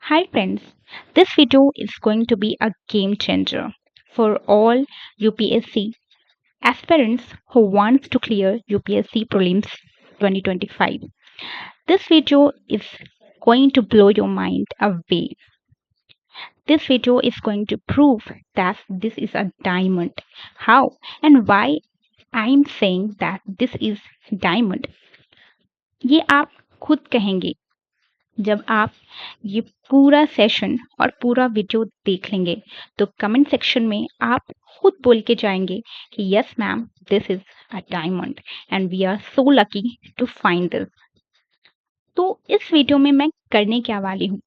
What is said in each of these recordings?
Hi friends, this video is going to be a game changer for all UPSC aspirants who wants to clear UPSC prelims 2025. This video is going to blow your mind away. This video is going to prove that this is a diamond. How and why I'm saying that this is diamond, ये आप खुद कहेंगे जब आप ये पूरा session और पूरा वीडियो देख लेंगे। तो कमेंट सेक्शन में आप खुद बोल के जाएंगे कि yes ma'am, this is a diamond and we are so lucky to find this. तो इस वीडियो में मैं करने क्या वाली हूँ,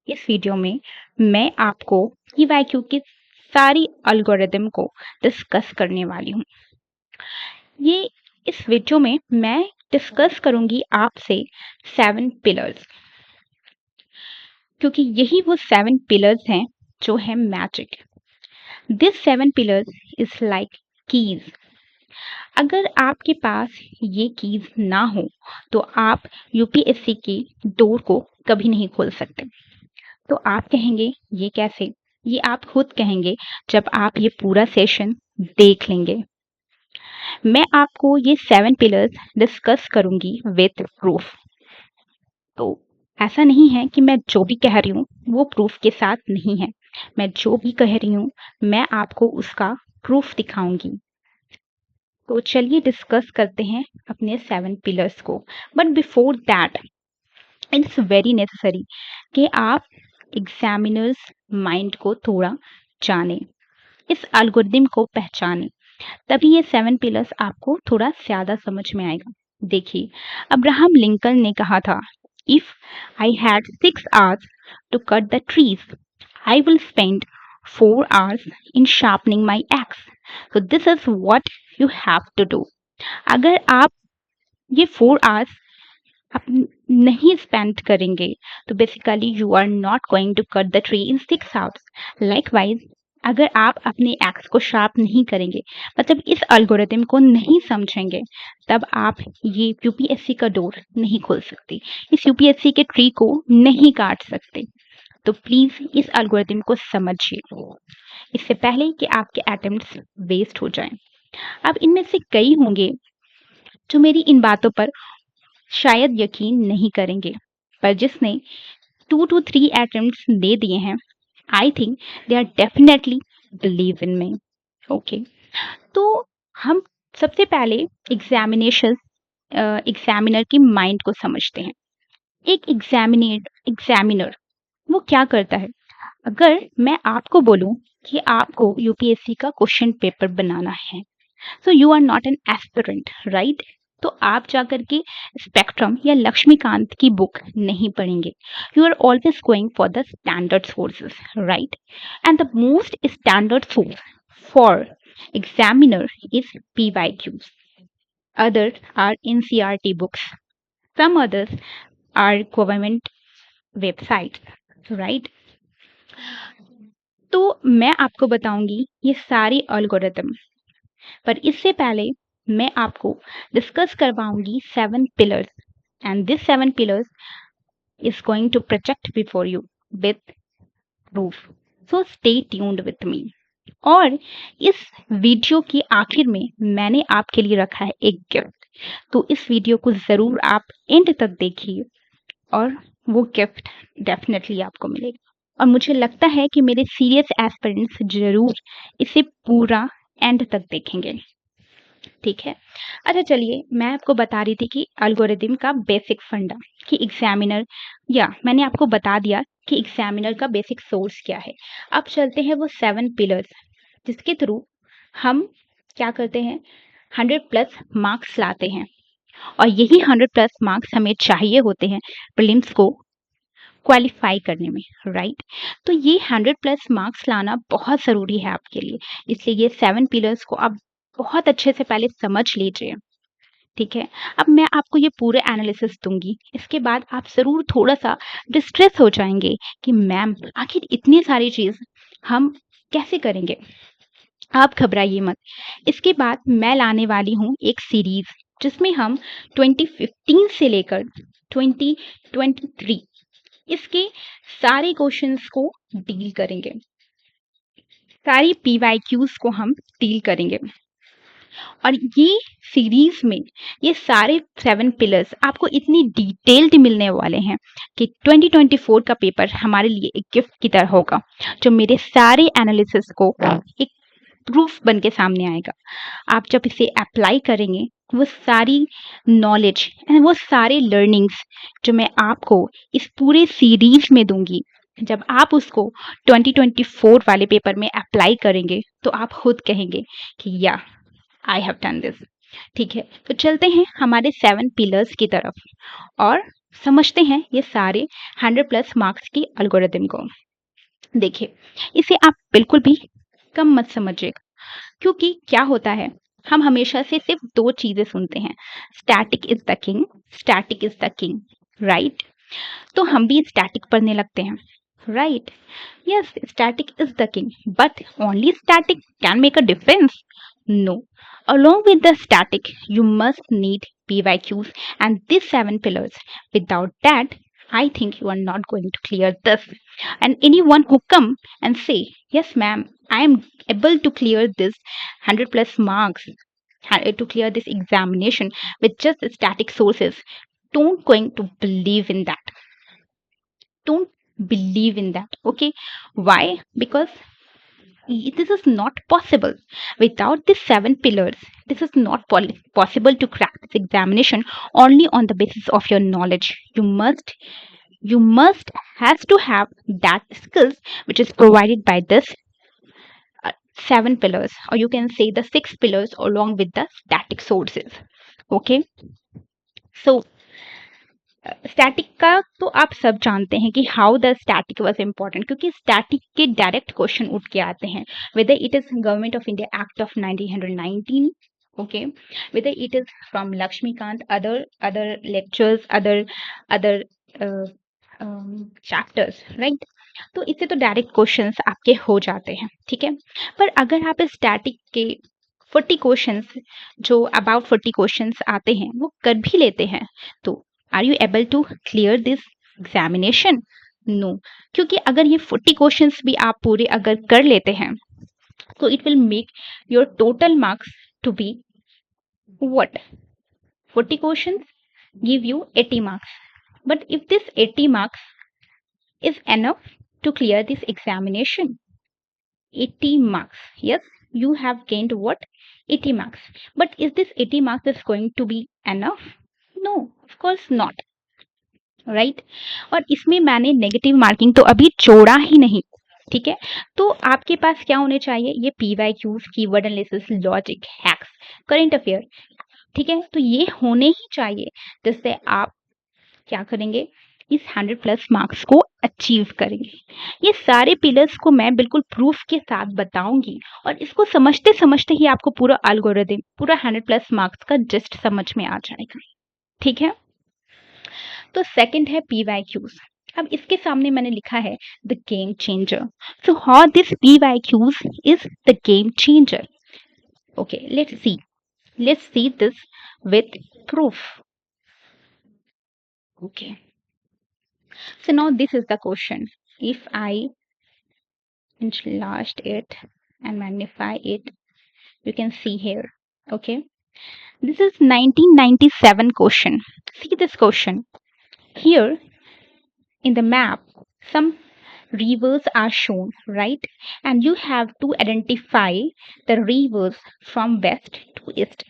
इस वीडियो में मैं आपको ईवाईक्यू की सारी एल्गोरिदम को डिस्कस करने वाली हूँ। ये इस वीडियो में मैं डिस्कस करूंगी आपसे 7 पिलर्स, क्योंकि यही वो 7 पिलर्स हैं जो है magic. This 7 pillars is like keys. अगर आपके पास ये कीज ना हो तो आप यूपीएससी की डोर को कभी नहीं खोल सकते। तो आप कहेंगे ये कैसे? ये आप खुद कहेंगे जब आप ये पूरा सेशन देख लेंगे। मैं आपको ये 7 पिलर्स डिस्कस करूंगी विद प्रूफ। तो ऐसा नहीं है कि मैं जो भी कह रही हूँ वो प्रूफ के साथ नहीं है। मैं जो भी कह रही हूँ मैं आपको उसका प्रूफ दिखाऊंगी। तो चलिए डिस्कस करते हैं अपने 7 पिलर्स को। But before that it's very necessary कि आप एग्जामिनर्स माइंड को थोड़ा जाने, इस एल्गोरिदम को पहचाने, तभी ये 7 पिलर्स आपको थोड़ा ज्यादा समझ में आएगा। देखिए, अब्राहम लिंकन ने कहा था, if I had 6 hours to cut the trees, I will spend 4 hours in sharpening my axe. So this is what you have to do. अगर आप ये 4 hours आप नहीं स्पेंड करेंगे तो basically you are not going to cut the tree in 6 hours. Likewise अगर आप अपने एक्स को शार्प नहीं करेंगे, मतलब इस एल्गोरिदम को नहीं समझेंगे, तब आप ये यूपीएससी का डोर नहीं खोल सकते, इस यूपीएससी के ट्री को नहीं काट सकते। तो प्लीज इस एल्गोरिदम को समझिए इससे पहले कि आपके अटेम्प्ट्स वेस्ट हो जाएं। अब इनमें से कई होंगे जो मेरी इन बातों पर शायद यकीन नहीं करेंगे, पर जिसने 2 to 3 अटेम्प्ट्स दे दिए हैं, I think they are definitely believe in me. Okay, तो हम सबसे पहले एग्जामिनर की माइंड को समझते हैं। एक एग्जामिनर वो क्या करता है? अगर मैं आपको बोलूं कि आपको यूपीएससी का क्वेश्चन पेपर बनाना है, so you are not an aspirant, right? तो आप जाकर के स्पेक्ट्रम या लक्ष्मीकांत की बुक नहीं पढ़ेंगे। You are always going for the standard sources, right? And the most standard source for examiner is PYQs. Others are NCRT books. Some others are government websites, right? तो मैं आपको बताऊंगी ये सारी एल्गोरिदम, पर इससे पहले मैं आपको डिस्कस करवाऊंगी 7 pillars, and this 7 pillars is going to project before you with proof. So stay tuned with me. और इस वीडियो के आखिर में मैंने आपके लिए रखा है एक गिफ्ट, तो इस वीडियो को जरूर आप एंड तक देखिए और वो गिफ्ट डेफिनेटली आपको मिलेगा। और मुझे लगता है कि मेरे सीरियस एस्पिरेंट्स जरूर इसे पूरा एंड तक देखेंगे, ठीक है? अच्छा चलिए, मैं आपको बता रही थी कि एल्गोरिदम का बेसिक फंडा, कि एग्जामिनर, या मैंने आपको बता दिया कि एग्जामिनर का बेसिक सोर्स क्या है। अब चलते हैं वो 7 पिलर्स जिसके थ्रू हम क्या करते हैं, 100+ मार्क्स लाते हैं। और यही 100+ मार्क्स हमें चाहिए होते हैं प्रीलिम्स को क्वालिफाई करने में, राइट? तो ये 100+ मार्क्स लाना बहुत ज़रूरी है आपके लिए, इसलिए ये 7 पिलर्स को आप बहुत अच्छे से पहले समझ लीजिए, ठीक है? अब मैं आपको ये पूरे एनालिसिस दूंगी, इसके बाद आप ज़रूर थोड़ा सा डिस्ट्रेस हो जाएंगे कि मैम आखिर इतनी सारी चीज़ हम कैसे करेंगे। आप घबराइए मत, इसके बाद मैं लाने वाली हूँ एक सीरीज जिसमें हम 2015 से लेकर 2023 इसके सारे क्वेश्चंस को डील करेंगे, सारी PYQs को हम डील करेंगे। और ये सीरीज में ये सारे 7 पिलर्स आपको इतनी डिटेल्ड मिलने वाले हैं कि 2024 का पेपर हमारे लिए एक गिफ्ट की तरह होगा, जो मेरे सारे एनालिसिस को एक प्रूफ बन के सामने आएगा। आप जब इसे अप्लाई करेंगे, वो सारी नॉलेज एंड वो सारे लर्निंग्स जो मैं आपको इस पूरे सीरीज में दूंगी, जब आप उसको 2024 वाले पेपर में अप्लाई करेंगे तो आप खुद कहेंगे कि या आई हैव डन दिस। ठीक है, तो चलते हैं हमारे 7 पिलर्स की तरफ और समझते हैं ये सारे 100+ मार्क्स की एल्गोरिथम को। देखिए, इसे आप बिल्कुल भी कम मत समझिएगा, क्योंकि क्या होता है, हम हमेशा से सिर्फ 2 चीजें सुनते हैं, static is the king, static is the king, right? तो हम भी स्टैटिक पढ़ने लगते हैं, right? Yes, static is the king, but only static can make a difference? No. Along with the static, you must need PYQs and these 7 pillars. Without that, I think you are not going to clear this. And anyone who come and say, yes ma'am, I am able to clear this 100+ marks, to clear this examination with just static sources, don't going to believe in that. Don't believe in that, okay? Why? Because this is not possible. Without these 7 pillars, this is not possible to crack this examination only on the basis of your knowledge. You must has to have that skills which is provided by this 7 pillars, or you can say the 6 pillars along with the static sources. Okay, so static का तो आप सब जानते हैं कि how the static was important, क्योंकि static के direct question उठ के आते हैं, whether it is government of India act of 1919, okay, whether it is from Lakshmikant, other lectures, other chapters, right? तो इससे तो डायरेक्ट क्वेश्चंस आपके हो जाते हैं, ठीक है। पर अगर आप स्टैटिक के 40 क्वेश्चंस, जो अबाउट 40 क्वेश्चंस आते हैं, वो कर भी लेते हैं, तो are you able to clear this examination? No, क्योंकि अगर ये 40 क्वेश्चंस भी आप पूरे अगर कर लेते हैं, तो it will make your total marks to be what? 40 questions give you 80 marks. But if this 80 marks is enough to clear this examination, 80 marks, yes, you have gained what? 80 marks. But is this 80 marks is going to be enough? No, of course not. Right? और इसमें मैंने negative marking तो अभी जोड़ा ही नहीं, ठीक है। तो आपके पास क्या होने चाहिए? ये PYQs, keyword analysis, logic, hacks, current affair, ठीक है। तो ये होने ही चाहिए, जिससे आप क्या करेंगे, इस 100+ मार्क्स को अचीव करेंगे। ये सारे पिलर्स को मैं बिल्कुल प्रूफ के साथ बताऊंगी, और इसको समझते समझते ही आपको पूरा एल्गोरिथम, पूरा 100+ मार्क्स का जस्ट समझ में आ जाएगा, ठीक है। तो सेकंड है PYQs। अब इसके सामने मैंने लिखा है the game changer. So how this PYQs is the game changer? Okay, let's see this with proof. Okay, so now this is the question. If I enlarge it and magnify it, you can see here. Okay, this is 1997 question. See this question here. In the map, some rivers are shown, right? And you have to identify the rivers from west to east.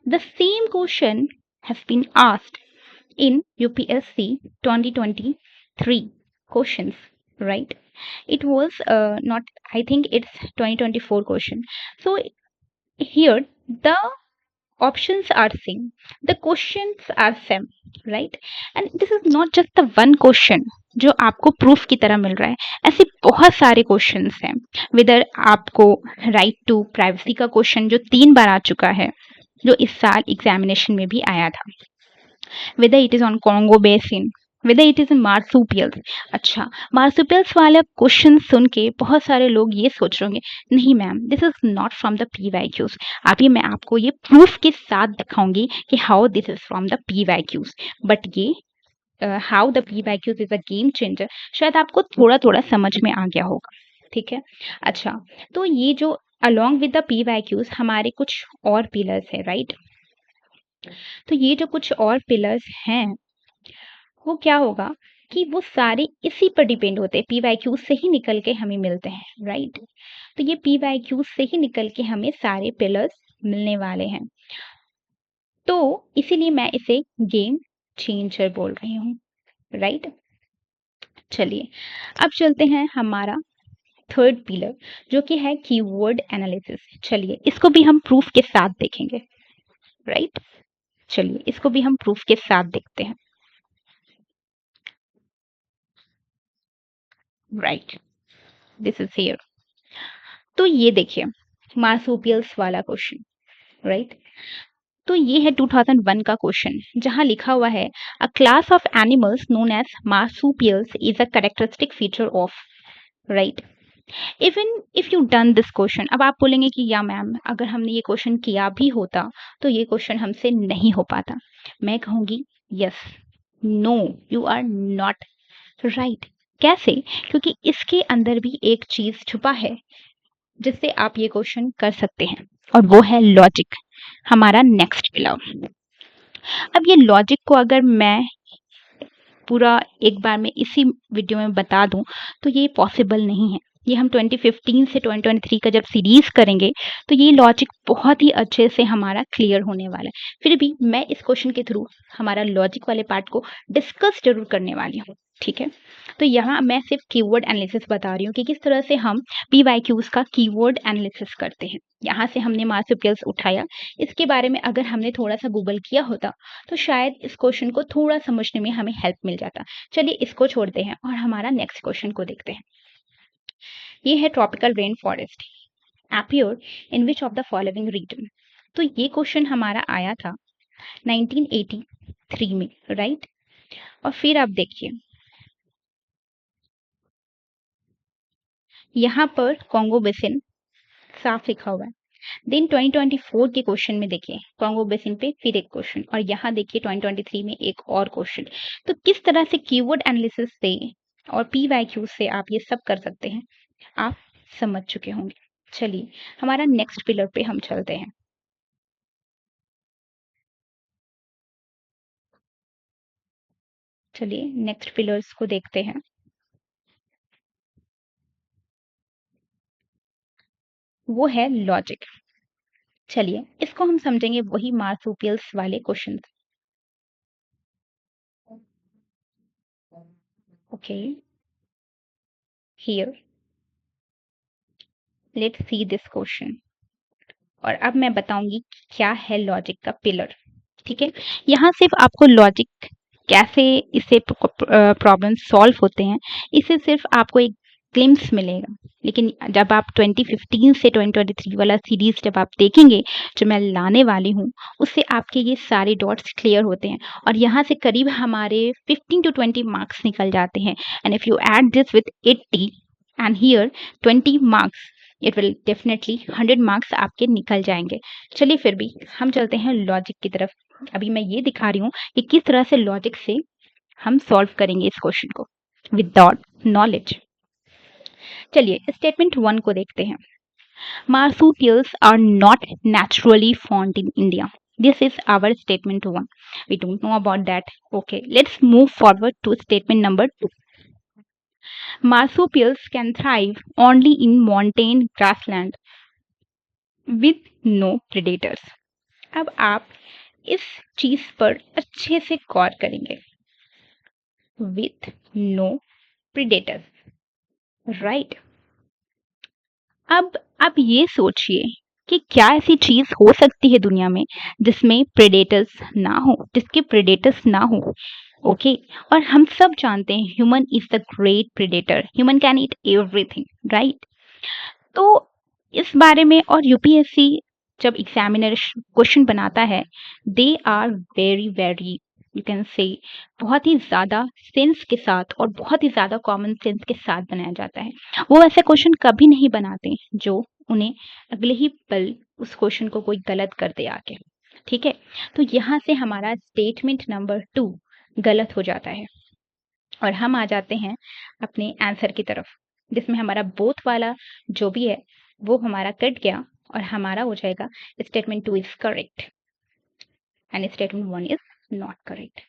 The same question has been asked in UPSC 2023 questions, right? It was not, I think it's 2024 question. So here the options are same, the questions are same, right? And this is not just the one question जो आपको proof की तरह मिल रहा है, ऐसे बहुत सारे questions हैं। विदर आपको राइट टू प्राइवेसी का क्वेश्चन जो 3 बार आ चुका है, जो इस साल एग्जामिनेशन में भी आया था, whether it is on Congo Basin, whether it is in marsupials। अच्छा, marsupials वाला क्वेश्चन सुन के बहुत सारे लोग ये सोच रहे होंगे, नहीं ma'am, this is not from the PYQs। अभी मैं आपको ये प्रूफ के साथ दिखाऊंगी कि how this is from the PYQs, but ये how the P Y Qs is a game changer शायद आपको थोड़ा थोड़ा समझ में आ गया होगा। ठीक है, अच्छा, तो ये जो along with the P Y Qs हमारे कुछ और पिलर्स है, राइट। तो ये जो कुछ और पिलर्स हैं वो क्या होगा कि वो सारे इसी पर डिपेंड होते हैं, पी वाई क्यूज से ही निकल के हमें मिलते हैं, राइट। तो ये पी वाई क्यूज से ही निकल के हमें सारे पिलर्स मिलने वाले हैं, तो इसीलिए मैं इसे गेम चेंजर बोल रही हूँ, राइट। चलिए अब चलते हैं हमारा थर्ड पिलर जो कि है कीवर्ड एनालिसिस। चलिए इसको भी हम प्रूफ के साथ देखेंगे, राइट। चलिए इसको भी हम प्रूफ के साथ देखते हैं, राइट। This is here. तो ये देखिए मार्सुपियल्स वाला क्वेश्चन, राइट। तो ये है 2001 का क्वेश्चन जहां लिखा हुआ है a class of animals known as marsupials is a characteristic feature of, right. Even if you done this question, अब आप बोलेंगे कि या मैम अगर हमने ये क्वेश्चन किया भी होता तो ये क्वेश्चन हमसे नहीं हो पाता। मैं कहूंगी yes, no, you are not right. कैसे? क्योंकि इसके अंदर भी एक चीज छुपा है जिससे आप ये क्वेश्चन कर सकते हैं और वो है लॉजिक, हमारा नेक्स्ट पिलर। अब ये लॉजिक को अगर मैं पूरा एक बार में इसी वीडियो में बता दूं तो ये पॉसिबल नहीं है। ये हम 2015 से 2023 का जब सीरीज करेंगे तो ये लॉजिक बहुत ही अच्छे से हमारा क्लियर होने वाला है। फिर भी मैं इस क्वेश्चन के थ्रू हमारा लॉजिक वाले पार्ट को डिस्कस जरूर करने वाली हूँ, ठीक है। तो यहाँ मैं सिर्फ कीवर्ड एनालिसिस बता रही हूँ कि किस तरह से हम पीवाईक्यूज का कीवर्ड एनालिसिस करते हैं। यहाँ से हमने मार्सुपियल्स उठाया, इसके बारे में अगर हमने थोड़ा सा गूगल किया होता तो शायद इस क्वेश्चन को थोड़ा समझने में हमें हेल्प मिल जाता। चलिए इसको छोड़ते हैं और हमारा नेक्स्ट क्वेश्चन को देखते हैं। ये है tropical rain forest appear in which of the following region। तो ये क्वेश्चन हमारा आया था 1983 में, राइट। और फिर आप देखिए यहाँ पर कॉन्गो बेसिन साफ लिखा हुआ है। देन 2024 के क्वेश्चन में देखिए कॉन्गो बेसिन पे फिर एक क्वेश्चन, और यहाँ देखिए 2023 में एक और क्वेश्चन। तो किस तरह से कीवर्ड एनालिसिस से और पीवाईक्यू से आप ये सब कर सकते हैं आप समझ चुके होंगे। चलिए हमारा नेक्स्ट पिलर पे हम चलते हैं। चलिए नेक्स्ट पिलर्स को देखते हैं। वो है लॉजिक। चलिए इसको हम समझेंगे वही मार्सुपियल्स वाले question. Okay, here let's see this question, और अब मैं बताऊंगी कि क्या है लॉजिक का पिलर। ठीक है, यहाँ सिर्फ आपको लॉजिक कैसे इससे प्रॉब्लम सॉल्व होते हैं इससे सिर्फ आपको एक ग्लिम्स मिलेगा। लेकिन जब आप 2015 से 2023 वाला सीरीज जब आप देखेंगे जो मैं लाने वाली हूँ उससे आपके ये सारे डॉट्स क्लियर होते हैं, और यहाँ से करीब हमारे 15 to 20 मार्क्स निकल जाते हैं। And if you add this with 80 and here 20 marks, it will definitely 100 marks आपके निकल जाएंगे। चलिए फिर भी हम चलते हैं लॉजिक की तरफ। अभी मैं ये दिखा रही हूँ कि किस तरह से लॉजिक से हम सॉल्व करेंगे इस क्वेश्चन को विदाउट नॉलेज। चलिए स्टेटमेंट 1 को देखते हैं। Marsupials are not naturally found in India. This is our statement 1. We don't know about that. Okay, let's move forward to statement number 2. Marsupials can thrive only in montane grassland with no predators. अब आप इस चीज पर अच्छे से गौर करेंगे। With no predators, right? अब आप ये सोचिए कि क्या ऐसी चीज हो सकती है दुनिया में जिसमें प्रेडेटर्स ना हो, जिसके प्रेडेटर्स ना हो। ओके, और हम सब जानते हैं human is the great predator, human can eat everything, right. तो इस बारे में और यूपीएससी जब एग्जामिनर क्वेश्चन बनाता है they are very very you can say बहुत ही ज्यादा सेंस के साथ और बहुत ही ज्यादा कॉमन सेंस के साथ बनाया जाता है। वो ऐसे क्वेश्चन कभी नहीं बनाते जो उन्हें अगले ही पल उस क्वेश्चन को कोई गलत कर दे आके। ठीक है, तो यहाँ से हमारा स्टेटमेंट नंबर 2 गलत हो जाता है और हम आ जाते हैं अपने आंसर की तरफ, जिसमें हमारा बोथ वाला जो भी है वो हमारा कट गया और हमारा हो जाएगा statement 2 is correct and statement 1 is not correct.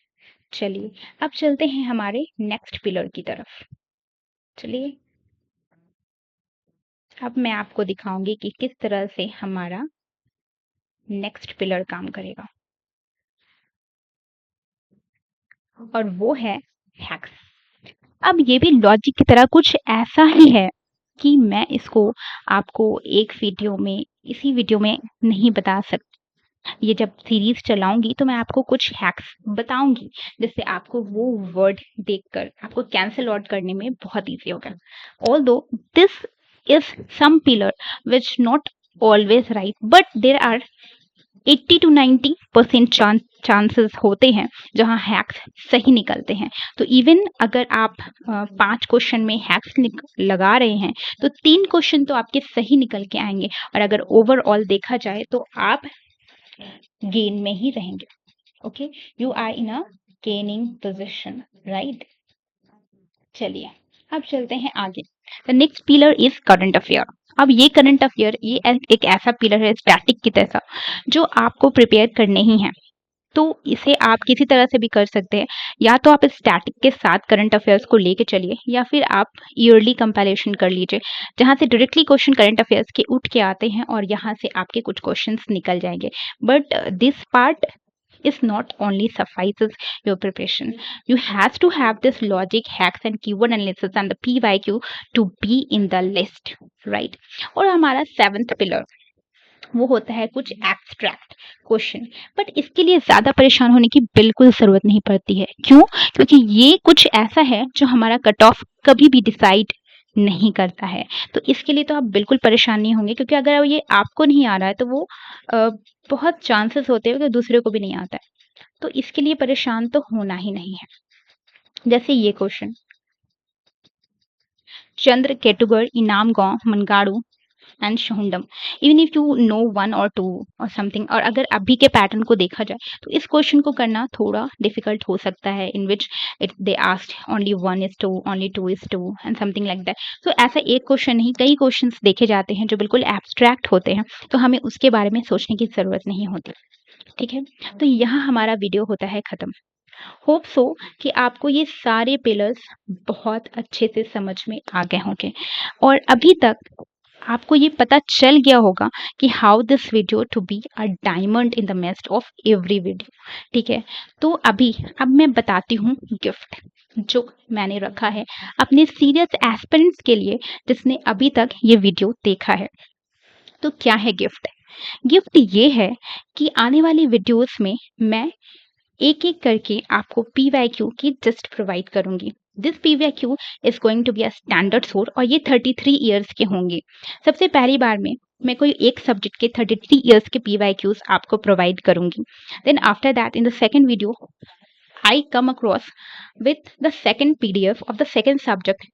चलिए अब चलते हैं हमारे नेक्स्ट पिलर की तरफ। चलिए अब मैं आपको दिखाऊंगी कि किस तरह से हमारा नेक्स्ट पिलर काम करेगा, और वो है हैक्स। अब ये भी लॉजिक की तरह कुछ ऐसा ही है कि मैं इसको आपको एक वीडियो में, इसी वीडियो में नहीं बता सकती। ये जब सीरीज चलाऊंगी तो मैं आपको कुछ हैक्स बताऊंगी, जिससे आपको वो वर्ड देखकर आपको कैंसिल आउट करने में बहुत इजी होगा। Although this is some pillar which not always right, but there are 80 to 90% chances होते हैं जहां हैक्स सही निकलते हैं। तो इवन अगर आप 5 क्वेश्चन में हैक्स लगा रहे हैं तो 3 क्वेश्चन तो आपके सही निकल के आएंगे, और अगर ओवरऑल देखा जाए तो आप गेन में ही रहेंगे। Okay, you are in a gaining position, right. चलिए अब चलते हैं आगे। The next pillar is current affair. अब ये करंट अफेयर ये एक ऐसा पिलर है स्टैटिक की तरह, जो आपको प्रिपेयर करने ही है। तो इसे आप किसी तरह से भी कर सकते हैं, या तो आप स्टैटिक के साथ करंट अफेयर्स को लेके चलिए, या फिर आप ईयरली कंपैरिजन कर लीजिए, जहां से डायरेक्टली क्वेश्चन करंट अफेयर्स के उठ के आते हैं और यहाँ से आपके कुछ क्वेश्चंस निकल जाएंगे। But this part is not only suffices your preparation. You has to have this logic, hacks and keyword analysis and the PYQ to be in the list, right? और हमारा 7th पिलर वो होता है कुछ abstract question, but इसके लिए ज्यादा परेशान होने की बिल्कुल जरूरत नहीं पड़ती है। क्यों? क्योंकि ये कुछ ऐसा है जो हमारा कट ऑफ कभी भी डिसाइड नहीं करता है। तो इसके लिए तो आप बिल्कुल परेशान नहीं होंगे, क्योंकि अगर ये आपको नहीं आ रहा है तो वो बहुत चांसेस होते हैं कि दूसरे को भी नहीं आता है। तो इसके लिए परेशान तो होना ही नहीं है। जैसे ये क्वेश्चन, चंद्र केटुगढ़ इनाम गांव मनगाड़ू एंड शहुंडम, even if you know 1 or 2 और समथिंग, और अगर अभी के पैटर्न को देखा जाए तो इस क्वेश्चन को करना थोड़ा डिफिकल्ट हो सकता है, in which it they asked only 1 is 2, only 2 is 2 and something like that. तो ऐसा एक क्वेश्चन नहीं, कई क्वेश्चंस देखे जाते हैं जो बिल्कुल एब्स्ट्रैक्ट होते हैं, तो हमें उसके बारे में सोचने की जरूरत नहीं होती। ठीक है, तो यहाँ हमारा वीडियो होता है खत्म। होप सो कि आपको ये सारे पिलर्स बहुत अच्छे से समझ में आ गए होंगे, और अभी तक आपको ये पता चल गया होगा कि how this video to be a diamond in the mist of every video. ठीक है, तो अब मैं बताती हूँ गिफ्ट जो मैंने रखा है अपने सीरियस एस्पिरेंट्स के लिए, जिसने अभी तक ये वीडियो देखा है। तो क्या है गिफ्ट? गिफ्ट ये है कि आने वाली वीडियोस में मैं एक एक करके आपको PYQ की लिस्ट प्रोवाइड करूंगी। This PYQ is going to be a standard source, और ये 33 ईयर्स के होंगे। सबसे पहली बार में मैं कोई एक सब्जेक्ट के 33 ईयर्स के PYQs आपको प्रोवाइड करूंगी। Then after that in the second video I come across with the second PDF of the second subject,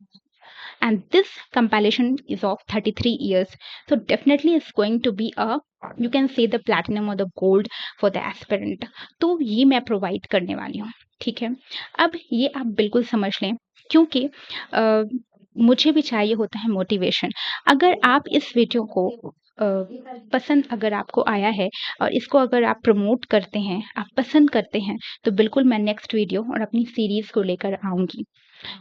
and this compilation is of 33 years, so definitely it's going to be a, you can say, the platinum or the gold for the aspirant। तो ये मैं provide करने वाली हूँ। ठीक है, अब ये आप बिल्कुल समझ लें, क्योंकि मुझे भी चाहिए होता है मोटिवेशन। अगर आप इस वीडियो को पसंद अगर आपको आया है और इसको अगर आप प्रमोट करते हैं, आप पसंद करते हैं, तो बिल्कुल मैं नेक्स्ट वीडियो और अपनी सीरीज को लेकर आऊंगी।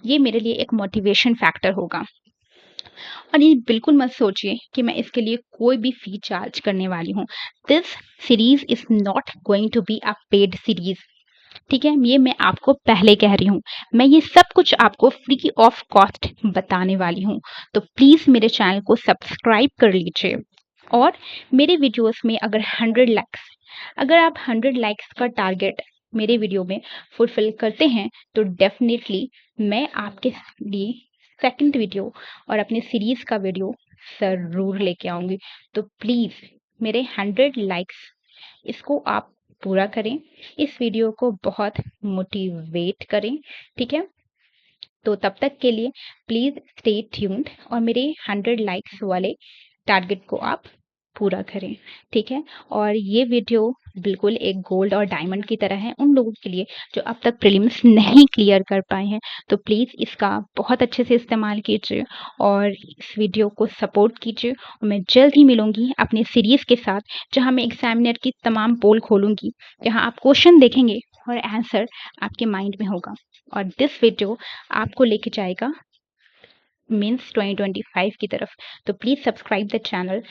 ये मेरे लिए एक मोटिवेशन फैक्टर होगा। और ये बिल्कुल मत सोचिए कि मैं इसके लिए कोई भी फी चार्ज करने वाली हूँ। This series is not going to be a paid series. ठीक है, ये मैं आपको पहले कह रही हूँ, मैं ये सब कुछ आपको फ्री ऑफ कॉस्ट बताने वाली हूँ। तो प्लीज मेरे चैनल को सब्सक्राइब कर लीजिए, और मेरे वीडियोस में अगर 100 लाइक्स, अगर आप 100 लाइक्स का टारगेट मेरे वीडियो में फुलफिल करते हैं, तो डेफिनेटली मैं आपके लिए सेकंड वीडियो और अपने सीरीज का वीडियो जरूर लेके आऊंगी। तो प्लीज मेरे 100 लाइक्स, इसको आप पूरा करें, इस वीडियो को बहुत मोटिवेट करें। ठीक है, तो तब तक के लिए प्लीज स्टे ट्यून्ड और मेरे 100 लाइक्स वाले टारगेट को आप पूरा करें, ठीक है? और ये वीडियो बिल्कुल एक गोल्ड और डायमंड की तरह है उन लोगों के लिए जो अब तक प्रीलिम्स नहीं क्लियर कर पाए हैं। तो प्लीज़ इसका बहुत अच्छे से इस्तेमाल कीजिए और इस वीडियो को सपोर्ट कीजिए और मैं जल्द ही मिलूँगी अपनी सीरीज़ के साथ, जहाँ मैं एग्ज़ामिनर की तमाम पोल खोलूँगी, जहाँ आप क्वेश्चन देखेंगे और आंसर आपके माइंड में होगा। और दिस वीडियो आपको लेके जाएगा मेंस 2025 की तरफ। तो प्लीज़ सब्सक्राइब द चैनल